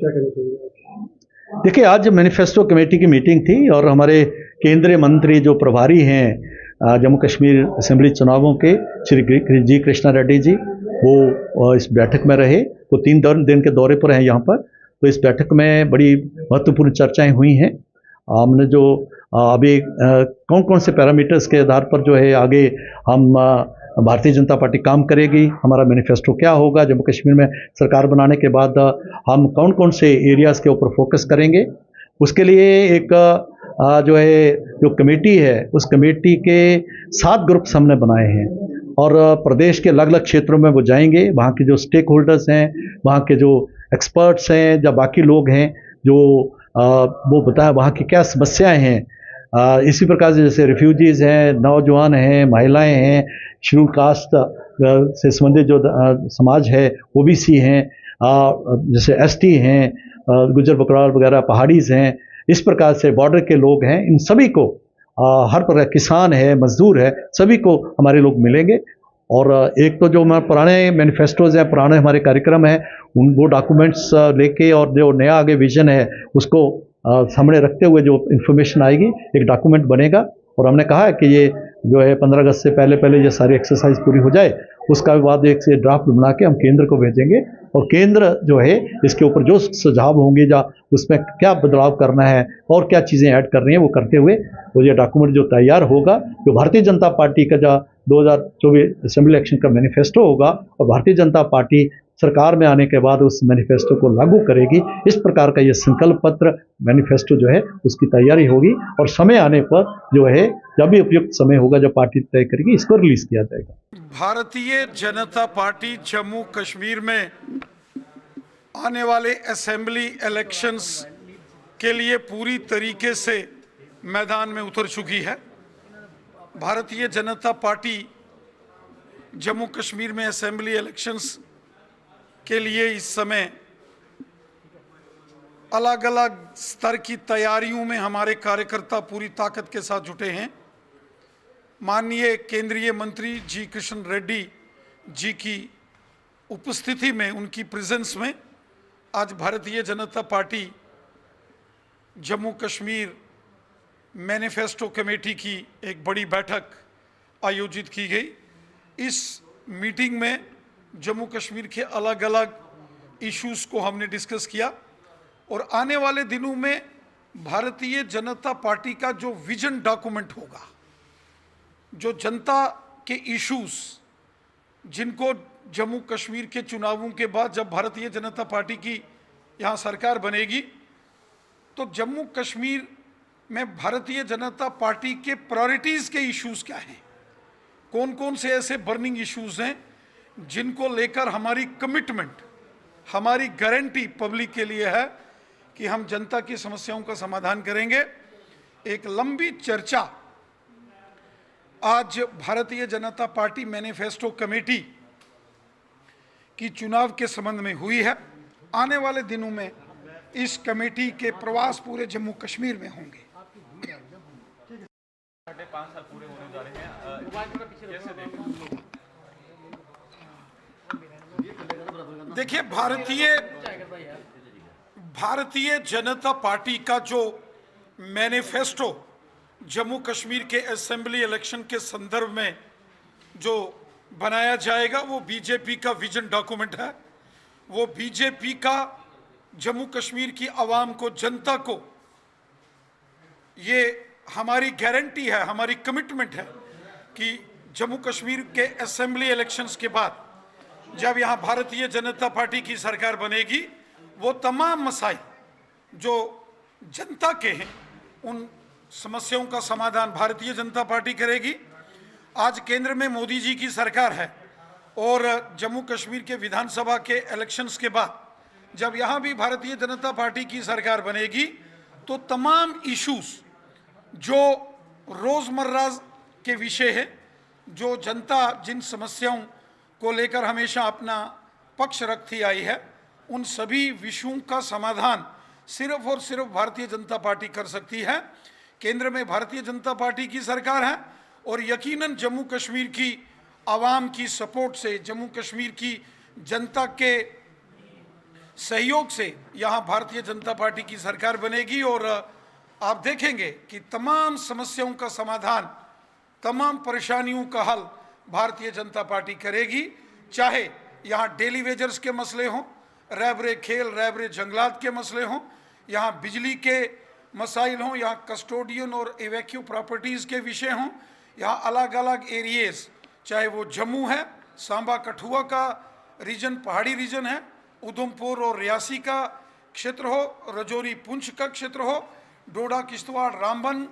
क्या कहना चाहिए? देखिए, आज मैनिफेस्टो कमेटी की मीटिंग थी और हमारे केंद्रीय मंत्री जो प्रभारी हैं जम्मू कश्मीर असेंबली चुनावों के श्री जी कृष्णा रेड्डी जी, वो इस बैठक में रहे। वो 3 दिन के दौरे पर हैं यहाँ पर। तो इस बैठक में बड़ी महत्वपूर्ण चर्चाएं हुई हैं। हमने जो अभी कौन कौन से पैरामीटर्स के आधार पर जो है आगे हम भारतीय जनता पार्टी काम करेगी, हमारा मैनिफेस्टो क्या होगा, जम्मू कश्मीर में सरकार बनाने के बाद हम कौन कौन से एरियाज़ के ऊपर फोकस करेंगे, उसके लिए एक जो है जो कमेटी है उस कमेटी के 7 ग्रुप्स हमने बनाए हैं और प्रदेश के अलग अलग क्षेत्रों में वो जाएंगे। वहाँ के जो स्टेक होल्डर्स हैं, वहाँ के जो एक्सपर्ट्स हैं या बाकी लोग हैं जो वो बताया वहाँ की क्या समस्याएं हैं। इसी प्रकार से जैसे रिफ्यूजीज़ हैं, नौजवान हैं, महिलाएं हैं, शेड्यूल कास्ट से संबंधित जो समाज है, ओबीसी हैं, जैसे एसटी हैं, गुजर बकरवाल वगैरह पहाड़ीज़ हैं, इस प्रकार से बॉर्डर के लोग हैं, इन सभी को हर प्रकार, किसान है, मजदूर है, सभी को हमारे लोग मिलेंगे। और एक तो जो हमारे पुराने मैनिफेस्टोज हैं, पुराने हमारे कार्यक्रम हैं, उन वो डॉक्यूमेंट्स लेके और जो नया आगे विजन है उसको सामने रखते हुए जो इन्फॉर्मेशन आएगी, एक डॉक्यूमेंट बनेगा। और हमने कहा है कि ये जो है 15 अगस्त से पहले ये सारी एक्सरसाइज पूरी हो जाए, उसका बाद एक से ड्राफ्ट बना के हम केंद्र को भेजेंगे और केंद्र जो है इसके ऊपर जो सुझाव होंगे या उसमें क्या बदलाव करना है और क्या चीज़ें ऐड करनी है वो करते हुए वो ये डॉक्यूमेंट जो तैयार होगा, जो भारतीय जनता पार्टी का जो 2024 असेंबली इलेक्शन का मैनिफेस्टो होगा और भारतीय जनता पार्टी सरकार में आने के बाद उस मैनिफेस्टो को लागू करेगी। इस प्रकार का ये संकल्प पत्र मैनिफेस्टो जो है उसकी तैयारी होगी और समय आने पर जो है जब भी उपयुक्त समय होगा जब पार्टी तय करेगी इसको रिलीज किया जाएगा। भारतीय जनता पार्टी जम्मू कश्मीर में आने वाले असेंबली इलेक्शंस के लिए पूरी तरीके से मैदान में उतर चुकी है। भारतीय जनता पार्टी जम्मू कश्मीर में असेंबली इलेक्शंस के लिए इस समय अलग अलग स्तर की तैयारियों में हमारे कार्यकर्ता पूरी ताकत के साथ जुटे हैं। माननीय केंद्रीय मंत्री जी कृष्ण रेड्डी जी की उपस्थिति में, उनकी प्रेजेंस में आज Bharatiya Janata party Jammu Kashmir manifesto committee की एक बड़ी बैठक आयोजित की गई। इस मीटिंग में जम्मू कश्मीर के अलग अलग इश्यूज़ को हमने डिस्कस किया और आने वाले दिनों में भारतीय जनता पार्टी का जो विजन डॉक्यूमेंट होगा, जो जनता के इश्यूज़ जिनको जम्मू कश्मीर के चुनावों के बाद जब भारतीय जनता पार्टी की यहाँ सरकार बनेगी तो जम्मू कश्मीर में भारतीय जनता पार्टी के प्रायोरिटीज़ के इश्यूज़ क्या हैं, कौन कौन से ऐसे बर्निंग इश्यूज़ हैं जिनको लेकर हमारी कमिटमेंट, हमारी गारंटी पब्लिक के लिए है कि हम जनता की समस्याओं का समाधान करेंगे। एक लंबी चर्चा आज Bharatiya Janata party manifesto committee की चुनाव के संबंध में हुई है। आने वाले दिनों में इस कमेटी के प्रवास पूरे जम्मू कश्मीर में होंगे। 5 साल पूरे होने जा रहे हैं, कैसे देखें? देखिए, भारतीय जनता पार्टी का जो मैनिफेस्टो जम्मू कश्मीर के असेंबली इलेक्शन के संदर्भ में जो बनाया जाएगा वो बीजेपी का विजन डॉक्यूमेंट है। वो बीजेपी का जम्मू कश्मीर की आवाम को, जनता को, ये हमारी गारंटी है, हमारी कमिटमेंट है कि जम्मू कश्मीर के असेंबली इलेक्शंस के बाद जब यहाँ भारतीय जनता पार्टी की सरकार बनेगी वो तमाम मसाइल जो जनता के हैं उन समस्याओं का समाधान भारतीय जनता पार्टी करेगी। आज केंद्र में मोदी जी की सरकार है और जम्मू कश्मीर के विधानसभा के इलेक्शंस के बाद जब यहाँ भी भारतीय जनता पार्टी की सरकार बनेगी तो तमाम इश्यूज जो रोज़मर्रा के विषय है, जो जनता जिन समस्याओं को लेकर हमेशा अपना पक्ष रखती आई है, उन सभी विषयों का समाधान सिर्फ और सिर्फ भारतीय जनता पार्टी कर सकती है। केंद्र में भारतीय जनता पार्टी की सरकार है और यकीनन जम्मू कश्मीर की आवाम की सपोर्ट से, जम्मू कश्मीर की जनता के सहयोग से यहाँ भारतीय जनता पार्टी की सरकार बनेगी और आप देखेंगे कि तमाम समस्याओं का समाधान, तमाम परेशानियों का हल भारतीय जनता पार्टी करेगी। चाहे यहाँ डेली वेजर्स के मसले हों, रैबरे खेल, रैबरे जंगलात के मसले हों, यहाँ बिजली के मसाइल हों, यहाँ कस्टोडियन और एवैक्यू प्रॉपर्टीज़ के विषय हों, यहाँ अलग अलग एरिएज, चाहे वो जम्मू है, सांबा कठुआ का रीजन पहाड़ी रीजन है, उधमपुर और रियासी का क्षेत्र हो, रजौरी पुंछ का क्षेत्र हो, डोडा किश्तवाड़ रामबन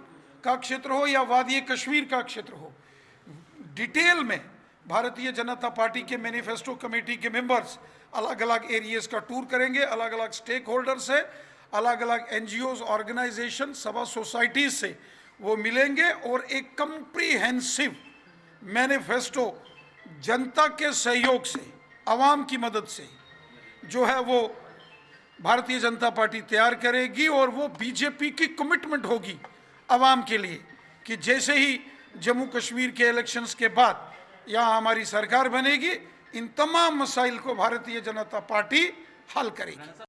का क्षेत्र हो या वादी कश्मीर का क्षेत्र हो, डिटेल में भारतीय जनता पार्टी के मैनिफेस्टो कमेटी के मेंबर्स अलग अलग एरियाज का टूर करेंगे, अलग अलग स्टेक होल्डर से, अलग अलग एनजीओज, ऑर्गेनाइजेशन, सभा सोसाइटीज से वो मिलेंगे और एक कंप्रीहेंसिव मैनिफेस्टो जनता के सहयोग से, आवाम की मदद से जो है वो भारतीय जनता पार्टी तैयार करेगी। और वो बीजेपी की कमिटमेंट होगी आवाम के लिए कि जैसे ही जम्मू कश्मीर के इलेक्शंस के बाद यहाँ हमारी सरकार बनेगी, इन तमाम मसाइल को भारतीय जनता पार्टी हल करेगी।